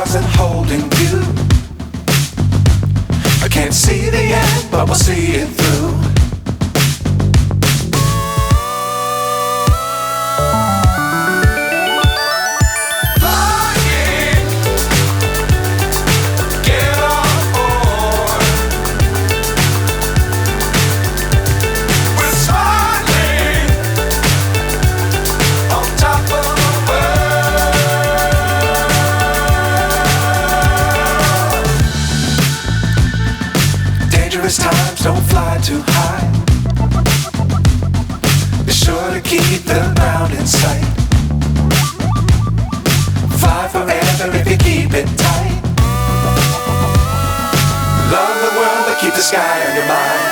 stars and holding you. I can't see the end, but we'll see it through. Times don't fly too high. Be sure to keep the ground in sight. Fly forever if you keep it tight. Love the world but keep the sky on your mind.